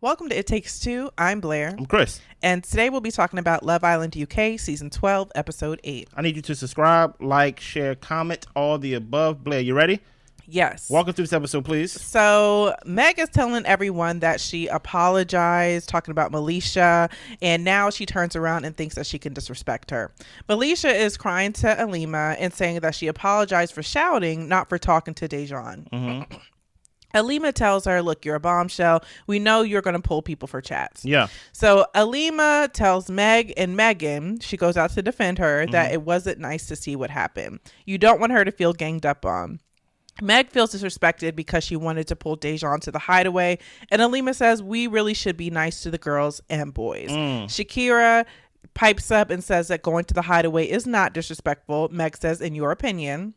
Welcome to It Takes Two. I'm Blair. I'm Chris. And today we'll be talking about Love Island UK, Season 12, Episode 8. I need you to subscribe, like, share, comment, all the above. Blair, you ready? Yes. Walk us through this episode, please. So Meg is telling everyone that she apologized, talking about Melicia, and now she turns around and thinks that she can disrespect her. Melicia is crying to Alima and saying that she apologized for shouting, not for talking to Dejon. Mm-hmm. Alima tells her, look, you're a bombshell. We know you're going to pull people for chats. Yeah. So Alima tells Meg and Megan, she goes out to defend her, that it wasn't nice to see what happened. You don't want her to feel ganged up on. Meg feels disrespected because she wanted to pull Dejon to the hideaway. And Alima says, we really should be nice to the girls and boys. Shakira pipes up and says that going to the hideaway is not disrespectful. Meg says, in your opinion.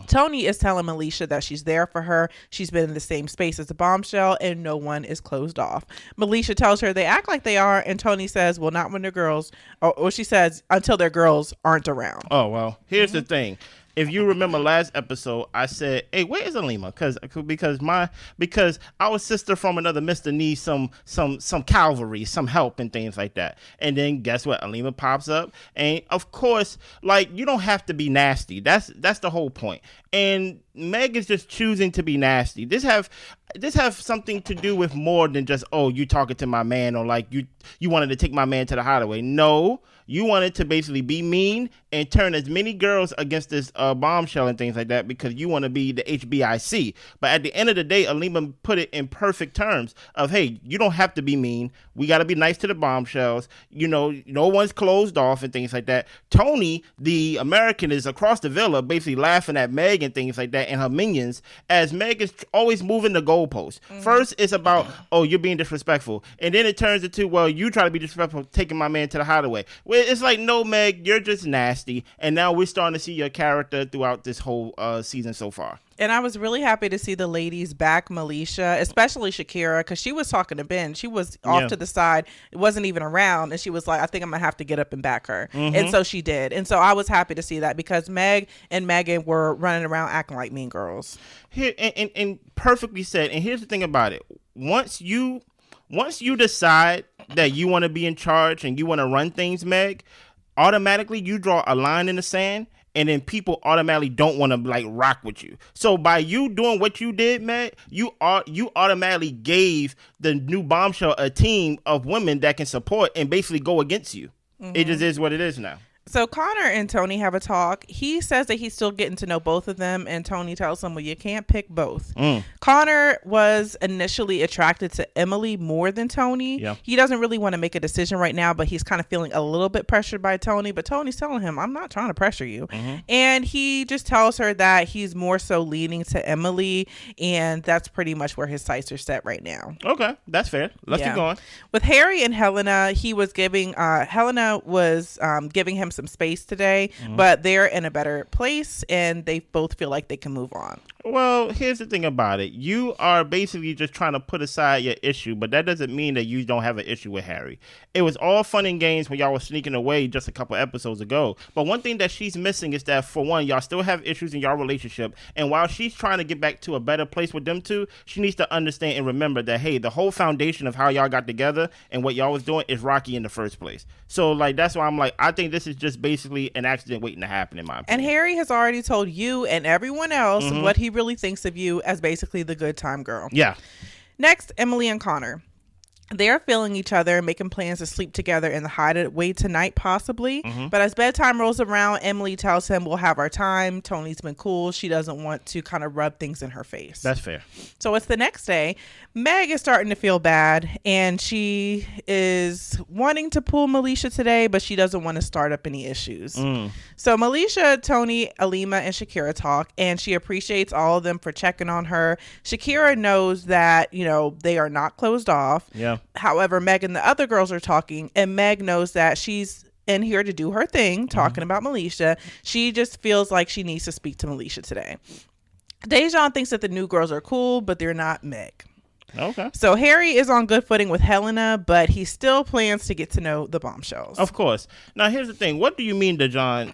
Toni is telling Melicia that she's there for her. She's been in the same space as a bombshell and no one is closed off. Melicia tells her they act like they are, and Toni says, well, not when the girls, or she says, until their girls aren't around. Oh, well, here's the thing. If you remember last episode, I said, "Hey, where is Alima? Because our sister from another mister needs some cavalry, some help and things like that." And then guess what? Alima pops up, and of course, like, you don't have to be nasty. That's the whole point. And Meg is just choosing to be nasty. This have something to do with more than just, oh, you talking to my man, or like you wanted to take my man to the hideaway. No, you wanted to basically be mean and turn as many girls against this bombshell and things like that because you want to be the HBIC. But at the end of the day, Alima put it in perfect terms of, hey, you don't have to be mean. We got to be nice to the bombshells. You know, no one's closed off and things like that. Toni, the American, is across the villa basically laughing at Meg and things like that and her minions, as Meg is always moving the goalposts. First, it's about, oh, you're being disrespectful. And then it turns into, well, you try to be disrespectful, taking my man to the hideaway. Well, it's like, no, Meg, you're just nasty. And now we're starting to see your character throughout this whole season so far. And I was really happy to see the ladies back Melicia, especially Shakira, because she was talking to Ben. She was off to the side. It wasn't even around. And she was like, I think I'm going to have to get up and back her. And so she did. And so I was happy to see that because Meg and Megan were running around acting like mean girls. Here, and perfectly said. And here's the thing about it. Once you decide that you want to be in charge and you want to run things, Meg, automatically you draw a line in the sand. And then people automatically don't want to like rock with you. So by you doing what you did, Matt, you automatically gave the new bombshell a team of women that can support and basically go against you. It just is what it is now. So Conor and Toni have a talk. He says that he's still getting to know both of them, and Toni tells him, well, you can't pick both. Conor was initially attracted to Emily more than Toni. Yeah. He doesn't really want to make a decision right now, but he's kind of feeling a little bit pressured by Toni. But Toni's telling him, I'm not trying to pressure you. And he just tells her that he's more so leaning to Emily, and that's pretty much where his sights are set right now. Okay, that's fair. Let's keep going. With Harry and Helena, he was giving Helena was giving him some space today, but they're in a better place and they both feel like they can move on. Well, here's the thing about it. You are basically just trying to put aside your issue, but that doesn't mean that you don't have an issue with Harry. It was all fun and games when y'all were sneaking away just a couple episodes ago. But one thing that she's missing is that, for one, y'all still have issues in y'all relationship. And while she's trying to get back to a better place with them two, she needs to understand and remember that, hey, the whole foundation of how y'all got together and what y'all was doing is rocky in the first place. So, like, that's why I'm like, I think this is just basically an accident waiting to happen, in my opinion. And Harry has already told you and everyone else what he really thinks of you as basically the good time girl. Yeah. Next, Emily and Conor. They're feeling each other and making plans to sleep together in the hideaway tonight, possibly. But as bedtime rolls around, Emily tells him, we'll have our time. Toni's been cool. She doesn't want to kind of rub things in her face. That's fair. So it's the next day. Meg is starting to feel bad, and she is wanting to pull Melicia today, but she doesn't want to start up any issues. So Melicia, Toni, Alima, and Shakira talk, and she appreciates all of them for checking on her. Shakira knows that, you know, they are not closed off. Yeah. However, Meg and the other girls are talking, and Meg knows that she's in here to do her thing, talking about Melicia. She just feels like she needs to speak to Melicia today. Dejon thinks that the new girls are cool, but they're not Meg. Okay. So Harry is on good footing with Helena, but he still plans to get to know the bombshells. Of course. Now here's the thing. What do you mean, Dejon,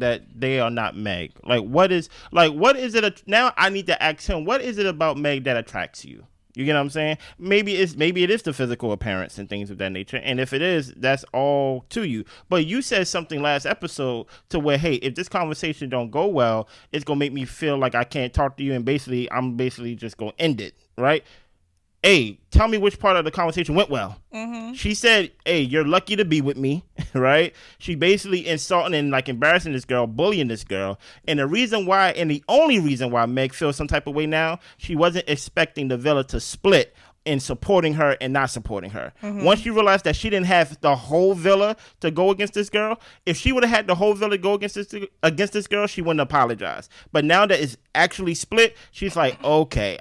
that they are not Meg? What is it? Now I need to ask him. What is it about Meg that attracts you? You get what I'm saying? Maybe it is the physical appearance and things of that nature. And if it is, that's all to you. But you said something last episode to where, hey, if this conversation don't go well, it's gonna make me feel like I can't talk to you, and I'm basically just gonna end it, right? Hey, tell me which part of the conversation went well. Mm-hmm. She said, hey, you're lucky to be with me, right? She basically insulting and like embarrassing this girl, bullying this girl. And the only reason why Meg feels some type of way now, she wasn't expecting the villa to split in supporting her and not supporting her. Mm-hmm. Once she realized that she didn't have the whole villa to go against this girl, if she would have had the whole villa go against this girl, she wouldn't apologize. But now that it's actually split, she's like, okay,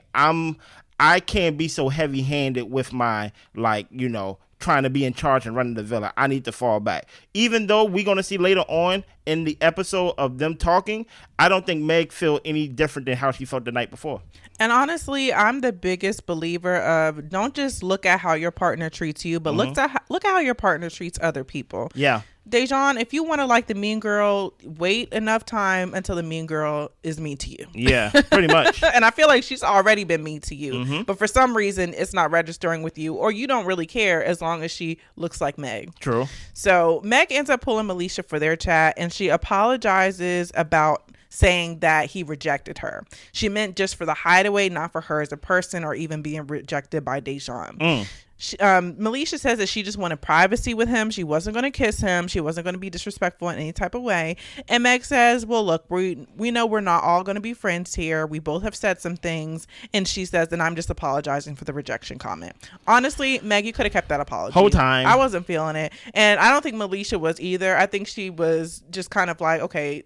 I can't be so heavy-handed with my, like, you know, trying to be in charge and running the villa. I need to fall back. Even though we're going to see later on in the episode of them talking, I don't think Meg feel any different than how she felt the night before. And honestly, I'm the biggest believer of don't just look at how your partner treats you, but look at how your partner treats other people. Yeah. Dejon, if you want to like the mean girl, wait enough time until the mean girl is mean to you. Yeah, pretty much. And I feel like she's already been mean to you. But for some reason, it's not registering with you, or you don't really care as long as she looks like Meg. True. So Meg ends up pulling Melicia for their chat, and she apologizes about saying that he rejected her. She meant just for the hideaway, not for her as a person or even being rejected by Dejon. Melicia says that she just wanted privacy with him. She wasn't going to kiss him. She wasn't going to be disrespectful in any type of way. And Meg says, well, look, we know we're not all going to be friends here. We both have said some things. And she says, and I'm just apologizing for the rejection comment. Honestly, Meg, you could have kept that apology. Whole time. I wasn't feeling it. And I don't think Melicia was either. I think she was just kind of like, okay,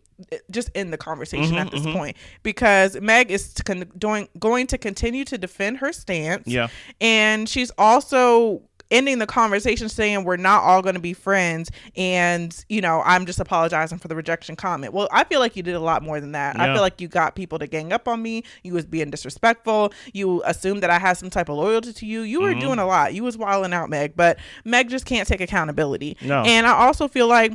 just end the conversation at this point, because Meg is going to continue to defend her stance. Yeah. And she's also ending the conversation saying we're not all going to be friends, and you know, I'm just apologizing for the rejection comment. Well, I feel like you did a lot more than that. Yeah. I feel like you got people to gang up on me. You was being disrespectful. You assumed that I had some type of loyalty to you. You were doing a lot. You was wilding out, Meg. But Meg just can't take accountability. No. And I also feel like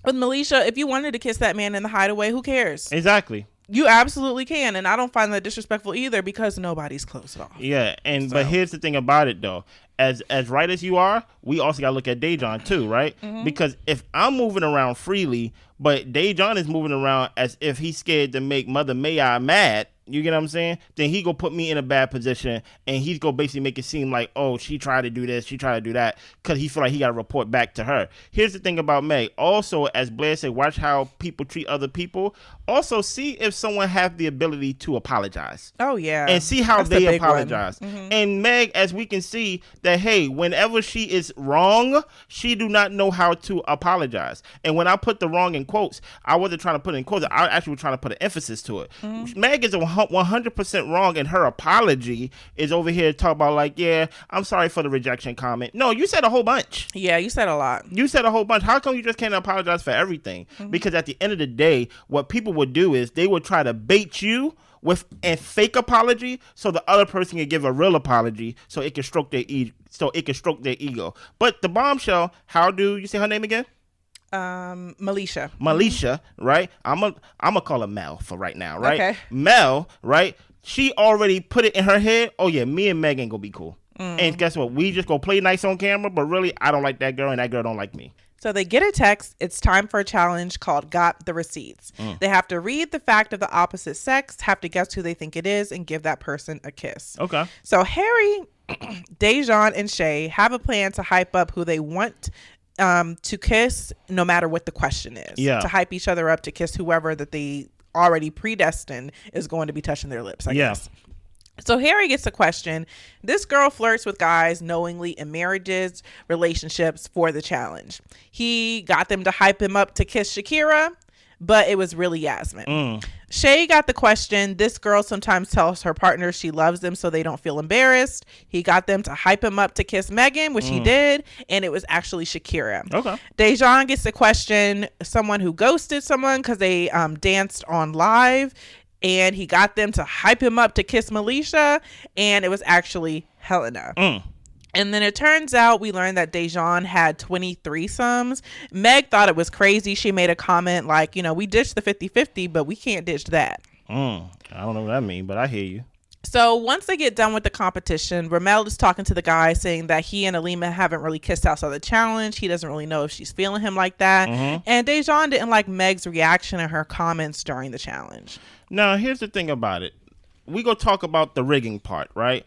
with Melicia, if you wanted to kiss that man in the hideaway, who cares? Exactly. You absolutely can, and I don't find that disrespectful either, because nobody's close at all. Yeah, and but here's the thing about it though. As right as you are, we also gotta look at Dejon too, right? Because if I'm moving around freely, but Dejon is moving around as if he's scared to make Mother May-I mad, you get what I'm saying? Then he gonna put me in a bad position, and he's gonna basically make it seem like, oh, she tried to do this, she tried to do that, because he feel like he gotta report back to her. Here's the thing about Meg. Also, as Blair said, watch how people treat other people. Also, see if someone have the ability to apologize. Oh yeah, and see how they apologize. And Meg, as we can see, that hey, whenever she is wrong, she do not know how to apologize. And when I put the wrong in quotes, I wasn't trying to put it in quotes. I actually was trying to put an emphasis to it. Meg is 100% wrong, and her apology is over here talking about like, yeah, I'm sorry for the rejection comment. No, you said a whole bunch. Yeah, you said a lot. You said a whole bunch. How come you just can't apologize for everything? Because at the end of the day, what people would do is they would try to bait you with a fake apology so the other person can give a real apology so it can stroke their ego. But the bombshell, how do you say her name again? Melicia. Melicia, right? I'm gonna call her Mel for right now, right? Okay. Mel, right? She already put it in her head, oh yeah, me and Meg ain't gonna be cool. And guess what? We just go play nice on camera, but really, I don't like that girl, and that girl don't like me. So they get a text. It's time for a challenge called Got the Receipts. They have to read the fact of the opposite sex, have to guess who they think it is, and give that person a kiss. Okay. So Harry, Dejon, and Shay have a plan to hype up who they want to kiss, no matter what the question is. Yeah. To hype each other up to kiss whoever that they already predestined is going to be touching their lips, I guess. So Harry gets a question. This girl flirts with guys knowingly in marriages, relationships for the challenge. He got them to hype him up to kiss Shakira, but it was really Yasmin. Shay got the question. This girl sometimes tells her partner she loves them so they don't feel embarrassed. He got them to hype him up to kiss Megan, which he did, and it was actually Shakira. Okay. Dejon gets the question. Someone who ghosted someone because they danced on live, and he got them to hype him up to kiss Melicia, and it was actually Helena. And then it turns out we learned that Dejon had 20 threesomes. Meg thought it was crazy. She made a comment like, you know, we ditched the 50-50, but we can't ditch that. I don't know what that means, but I hear you. So once they get done with the competition, Ramel is talking to the guy saying that he and Alima haven't really kissed outside the challenge. He doesn't really know if she's feeling him like that. And Dejon didn't like Meg's reaction and her comments during the challenge. Now, here's the thing about it. We go talk about the rigging part, right?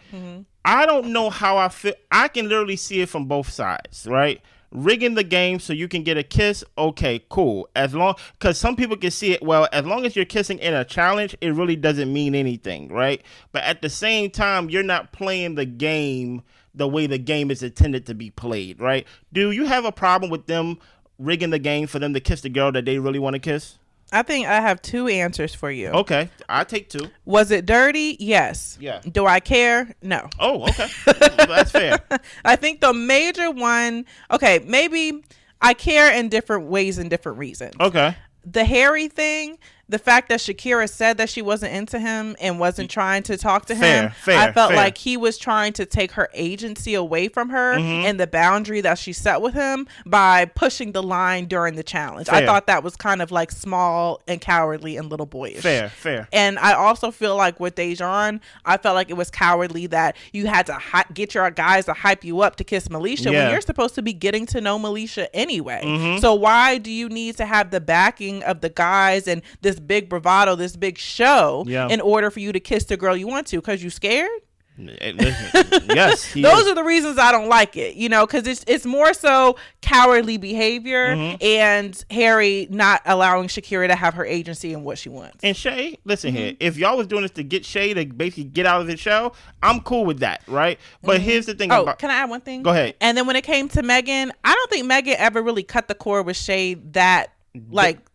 I don't know how I feel. I can literally see it from both sides, right? Rigging the game so you can get a kiss, okay, cool. As long, because some people can see it, well, as long as you're kissing in a challenge, it really doesn't mean anything, right? But at the same time, you're not playing the game the way the game is intended to be played, right? Do you have a problem with them rigging the game for them to kiss the girl that they really want to kiss? I think I have 2 answers for you. Okay, I'll take 2. Was it dirty? Yes. Yeah. Do I care? No. Oh, okay. That's fair. I think the major one, okay, maybe I care in different ways and different reasons. Okay. The Harry thing, the fact that Shakira said that she wasn't into him and wasn't trying to talk to him, I felt like he was trying to take her agency away from her and the boundary that she set with him by pushing the line during the challenge. I thought that was kind of like small and cowardly and little boyish. Fair. And I also feel like with Dejon, I felt like it was cowardly that you had to get your guys to hype you up to kiss Melicia when you're supposed to be getting to know Melicia anyway. So why do you need to have the backing of the guys and this big bravado, this big show in order for you to kiss the girl you want to? Because you scared? Yes. Those are the reasons I don't like it, because it's more so cowardly behavior and Harry not allowing Shakira to have her agency in what she wants. And Shay, listen here, if y'all was doing this to get Shay to basically get out of the show, I'm cool with that, right? But here's the thing can I add one thing? Go ahead. And then when it came to Megan, I don't think Megan ever really cut the cord with Shay that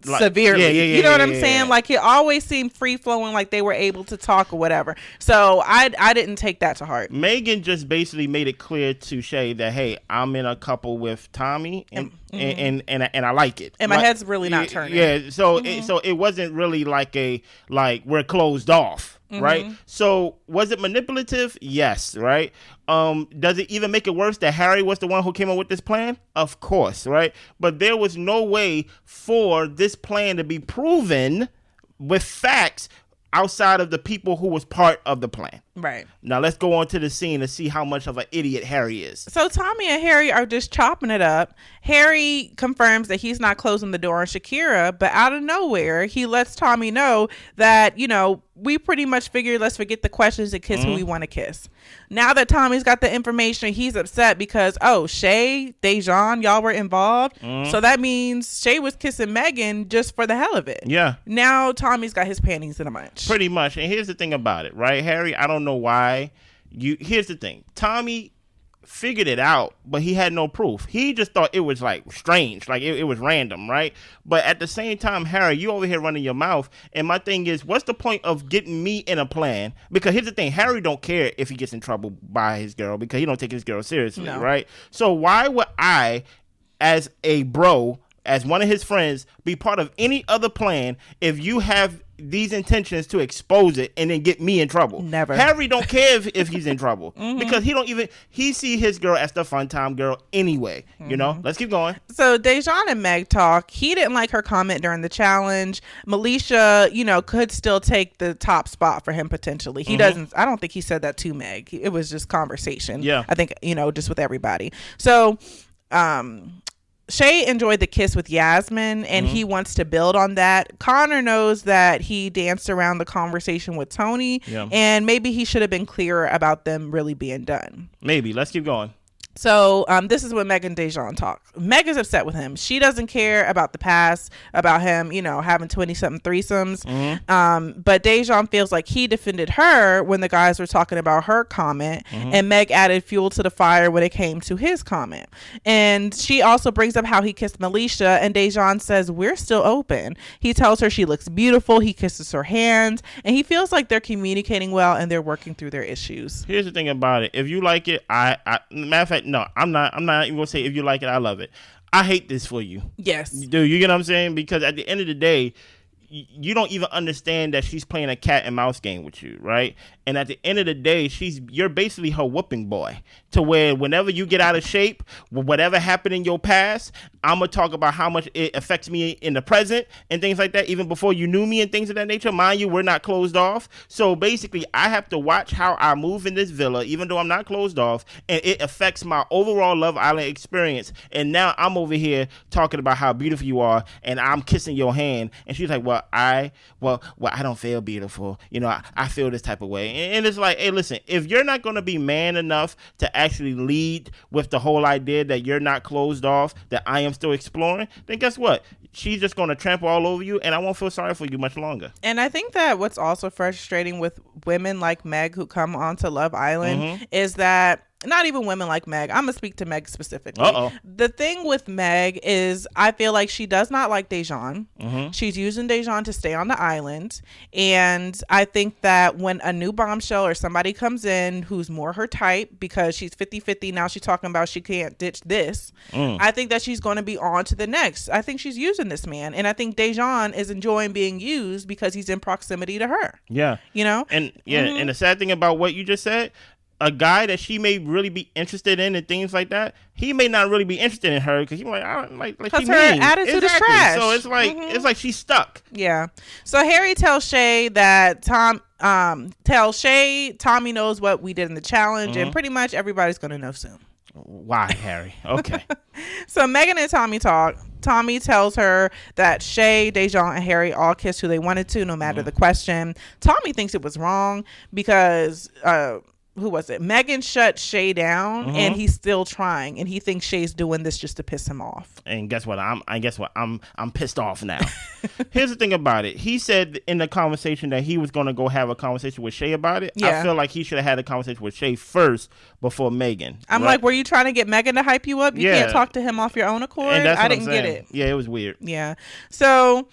severely. You know what I'm saying? Like it always seemed free flowing, like they were able to talk or whatever. So I didn't take that to heart. Megan just basically made it clear to Shay that, hey, I'm in a couple with Tommy and I like it. And my head's really not turning. Yeah. So it wasn't really like we're closed off. Right. So was it manipulative? Yes. Right. Does it even make it worse that Harry was the one who came up with this plan? Of course. Right. But there was no way for this plan to be proven with facts outside of the people who was part of the plan. Right. Now let's go on to the scene and see how much of an idiot Harry is. So Tommy and Harry are just chopping it up. Harry confirms that he's not closing the door on Shakira, but out of nowhere, he lets Tommy know that, we pretty much figured let's forget the questions and kiss who we want to kiss. Now that Tommy's got the information, he's upset because, Shay, Dejon, y'all were involved. So that means Shay was kissing Megan just for the hell of it. Yeah. Now Tommy's got his panties in a bunch. Pretty much. And here's the thing about it, right? Harry, I don't know why. Here's the thing. Tommy figured it out, but he had no proof. He just thought it was like strange, like it was random, right? But at the same time, Harry, you over here running your mouth, and my thing is, what's the point of getting me in a plan? Because here's the thing, Harry don't care if he gets in trouble by his girl because he don't take his girl seriously, right? So why would I, as a bro, as one of his friends, be part of any other plan if you have these intentions to expose it and then get me in trouble? Never. Harry don't care if he's in trouble because he see his girl as the fun time girl anyway. Let's keep going. So Dejon and Meg talk. He didn't like her comment during the challenge. Melicia, could still take the top spot for him potentially. He doesn't. I don't think he said that to Meg. It was just conversation. Yeah. I think just with everybody. So, Shay enjoyed the kiss with Yasmin and he wants to build on that. Conor knows that he danced around the conversation with Toni and maybe he should have been clearer about them really being done. Maybe. Let's keep going. So this is when Meg and Dejon talk. Meg is upset with him. She doesn't care about the past, about him, having 20-something threesomes. But Dejon feels like he defended her when the guys were talking about her comment, and Meg added fuel to the fire when it came to his comment. And she also brings up how he kissed Melicia, and Dejon says, we're still open. He tells her she looks beautiful. He kisses her hands, and he feels like they're communicating well and they're working through their issues. Here's the thing about it. If you like it, matter of fact, no, I'm not even gonna say if you like it, I love it. I hate this for you. Yes. Dude, you get what I'm saying? Because at the end of the day, you don't even understand that she's playing a cat and mouse game with you, right? And at the end of the day, you're basically her whooping boy, to where whenever you get out of shape, whatever happened in your past, I'm going to talk about how much it affects me in the present and things like that, even before you knew me and things of that nature. Mind you, we're not closed off. So basically, I have to watch how I move in this villa, even though I'm not closed off, and it affects my overall Love Island experience. And now I'm over here talking about how beautiful you are, and I'm kissing your hand. And she's like, well, I don't feel beautiful. You know, I feel this type of way. And it's like, hey, listen, if you're not going to be man enough to actually lead with the whole idea that you're not closed off, that I am still exploring, then guess what? She's just going to trample all over you, and I won't feel sorry for you much longer. And I think that what's also frustrating with women like Meg who come onto Love Island is that, not even women like Meg, I'm going to speak to Meg specifically. The thing with Meg is I feel like she does not like Dejon. She's using Dejon to stay on the island. And I think that when a new bombshell or somebody comes in who's more her type, because she's 50-50, now she's talking about she can't ditch this, I think that she's going to be on to the next. I think she's using this man. And I think Dejon is enjoying being used because he's in proximity to her. Yeah. You know? And and the sad thing about what you just said, a guy that she may really be interested in and things like that, he may not really be interested in her because he's like, I don't like she her mean. attitude is trash. So it's like it's like she's stuck. Yeah. So Harry tells Shay that Tommy knows what we did in the challenge, and pretty much everybody's gonna know soon. Why, Harry? Okay. So Megan and Tommy talk. Tommy tells her that Shay, Dejon, and Harry all kissed who they wanted to, no matter the question. Tommy thinks it was wrong because who was it? Megan shut Shay down, and he's still trying, and he thinks Shay's doing this just to piss him off. And guess what? I'm pissed off now. Here's the thing about it. He said in the conversation that he was going to go have a conversation with Shay about it. Yeah. I feel like he should have had a conversation with Shay first before Megan. I'm like, were you trying to get Megan to hype you up? You can't talk to him off your own accord. And that's what I didn't get it. Yeah, it was weird. Yeah. So,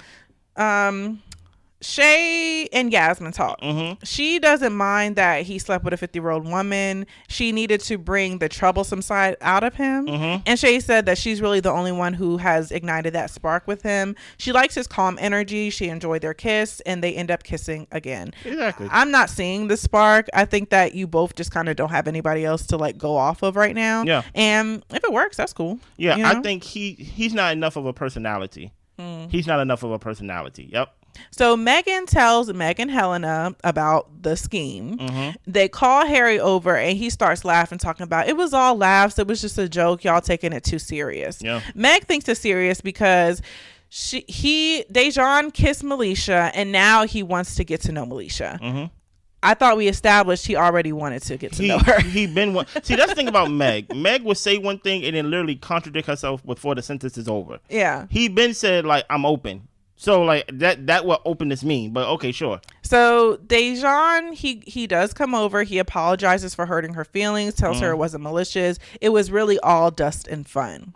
Shay and Yasmin talk. She doesn't mind that he slept with a 50-year-old woman. She needed to bring the troublesome side out of him. And Shay said that she's really the only one who has ignited that spark with him. She likes his calm energy. She enjoyed their kiss, and they end up kissing again. Exactly. I'm not seeing the spark. I think that you both just kind of don't have anybody else to like go off of right now. Yeah. And if it works, that's cool. Yeah, you know? I think he's not enough of a personality. He's not enough of a personality. Yep. So Megan tells Meg and Helena about the scheme. They call Harry over, and he starts laughing, talking about it was all laughs. It was just a joke. Y'all taking it too serious. Yeah. Meg thinks it's serious because Dejon kissed Melicia, and now he wants to get to know Melicia. I thought we established he already wanted to get to know her. See, that's the thing about Meg. Meg would say one thing and then literally contradict herself before the sentence is over. Yeah. He been said, like, I'm open. So, like, that what openness mean. But, okay, sure. So, Dejon, he does come over. He apologizes for hurting her feelings, tells her it wasn't malicious. It was really all dust and fun.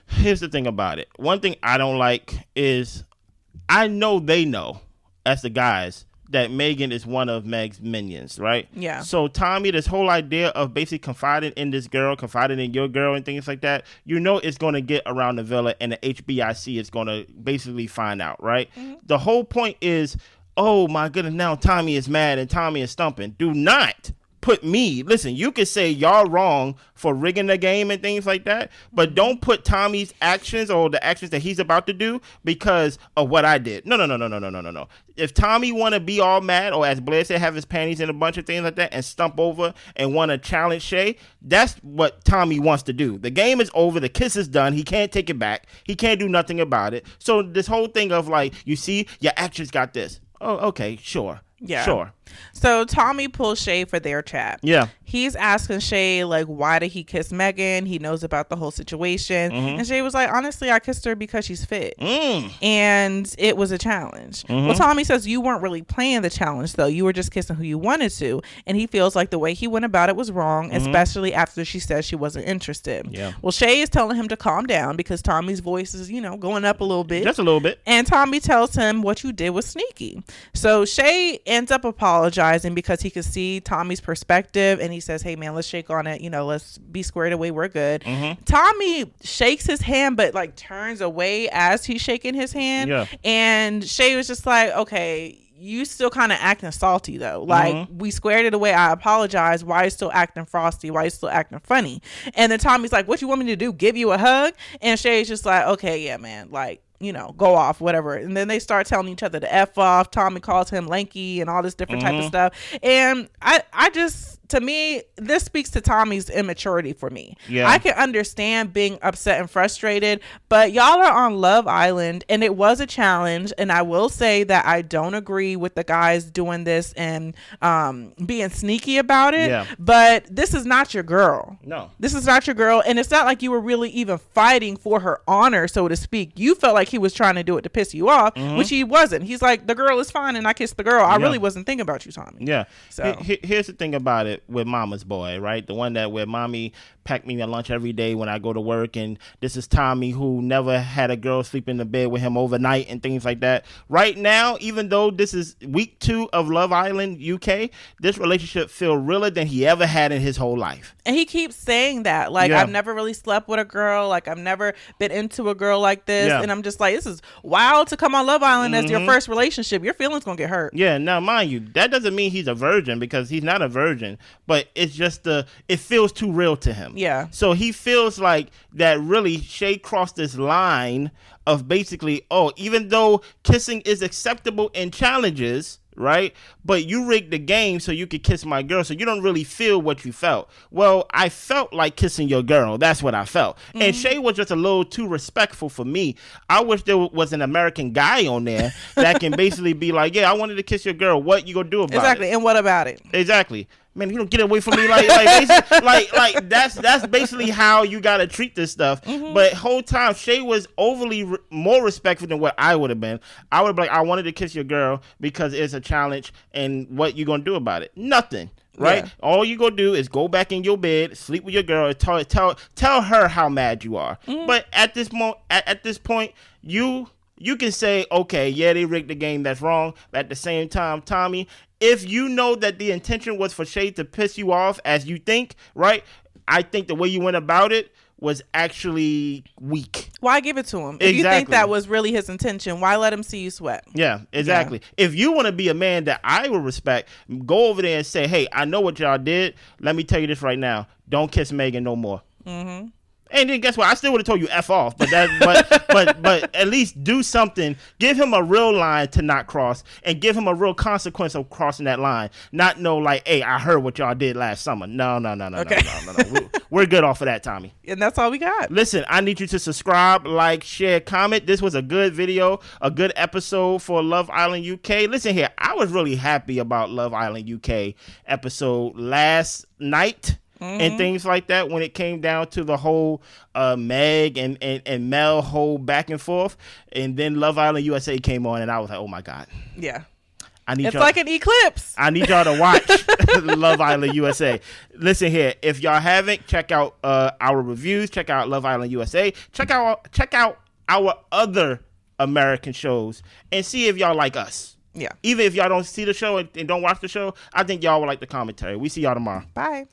Here's the thing about it. One thing I don't like is I know they know, as the guys, that Megan is one of Meg's minions, right? Yeah. So Tommy, this whole idea of basically confiding in this girl, confiding in your girl and things like that, you know it's going to get around the villa and the HBIC is going to basically find out, right? The whole point is, oh my goodness, now Tommy is mad and Tommy is stumping. Do not put me, listen, you could say y'all wrong for rigging the game and things like that, but don't put Tommy's actions or the actions that he's about to do because of what I did. No. If Tommy want to be all mad, or as Blair said, have his panties in a bunch of things like that and stump over and want to challenge Shay, that's what Tommy wants to do. The game is over. The kiss is done. He can't take it back. He can't do nothing about it. So this whole thing of like, you see, your actions got this. Oh, okay, sure. Yeah. Sure. So Tommy pulls Shay for their chat. Yeah. He's asking Shay, like, why did he kiss Megan? He knows about the whole situation. And Shay was like, honestly, I kissed her because she's fit. And it was a challenge. Well, Tommy says, you weren't really playing the challenge, though. You were just kissing who you wanted to. And he feels like the way he went about it was wrong, especially after she said she wasn't interested. Yeah. Well, Shay is telling him to calm down because Tommy's voice is, going up a little bit. Just a little bit. And Tommy tells him what you did was sneaky. So Shay ends up apologizing apologizing because he could see Tommy's perspective, and he says, hey man, let's shake on it, let's be squared away, we're good. Tommy shakes his hand but like turns away as he's shaking his hand, and Shay was just like, okay, you still kind of acting salty though. Like, we squared it away, I apologize, why are you still acting frosty, why are you still acting funny? And then Tommy's like, what you want me to do, give you a hug? And Shay's just like, okay, yeah man, like, go off, whatever. And then they start telling each other to F off. Tommy calls him lanky and all this different type of stuff. And I just, to me, this speaks to Tommy's immaturity for me. I can understand being upset and frustrated, but y'all are on Love Island and it was a challenge. And I will say that I don't agree with the guys doing this and being sneaky about it. But this is not your girl. No. This is not your girl. And it's not like you were really even fighting for her honor, so to speak. You felt like he was trying to do it to piss you off, which he wasn't. He's like, the girl is fine and I kissed the girl. I really wasn't thinking about you, Tommy. Yeah. So here's the thing about it with Mama's Boy, right? The one that where mommy packed me a lunch every day when I go to work, and this is Tommy, who never had a girl sleep in the bed with him overnight and things like that. Right now, even though this is week 2 of Love Island UK, this relationship feels realer than he ever had in his whole life. And he keeps saying that, like, I've never really slept with a girl, like I've never been into a girl like this, and I'm just like, this is wild to come on Love Island as your first relationship. Your feelings gonna get hurt. Yeah, now mind you, that doesn't mean he's a virgin, because he's not a virgin, but it's just it feels too real to him. Yeah. So he feels like that really Shay crossed this line of basically, even though kissing is acceptable in challenges, right? But you rigged the game so you could kiss my girl, so you don't really feel what you felt. Well, I felt like kissing your girl. That's what I felt. And Shay was just a little too respectful for me. I wish there was an American guy on there that can basically be like, yeah, I wanted to kiss your girl. What you gonna do about it? Exactly. And what about it? Exactly. Man, you don't get away from me like that's basically how you gotta treat this stuff. But whole time Shay was overly more respectful than what I would have been. I would have been like, I wanted to kiss your girl because it's a challenge, and what you gonna do about it? Nothing. Right? Yeah. All you gonna do is go back in your bed, sleep with your girl, and tell her how mad you are. But at this point, you can say, okay, yeah, they rigged the game, that's wrong. But at the same time, Tommy, if you know that the intention was for Shay to piss you off as you think, right? I think the way you went about it was actually weak. Why give it to him? If you think that was really his intention, why let him see you sweat? Yeah, exactly. Yeah. If you want to be a man that I will respect, go over there and say, hey, I know what y'all did. Let me tell you this right now. Don't kiss Megan no more. And then guess what? I still would have told you F off, but but at least do something. Give him a real line to not cross, and give him a real consequence of crossing that line. Not know like, hey, I heard what y'all did last summer. No. Okay. No. We're good off of that, Tommy. And that's all we got. Listen, I need you to subscribe, like, share, comment. This was a good video, a good episode for Love Island UK. Listen here, I was really happy about Love Island UK episode last night. And things like that when it came down to the whole Meg and Mel whole back and forth. And then Love Island USA came on, and I was like, oh, my God. Yeah. It's like an eclipse. I need y'all to watch Love Island USA. Listen here, if y'all haven't, check out our reviews. Check out Love Island USA. Check out our other American shows and see if y'all like us. Yeah. Even if y'all don't see the show and don't watch the show, I think y'all will like the commentary. We see y'all tomorrow. Bye.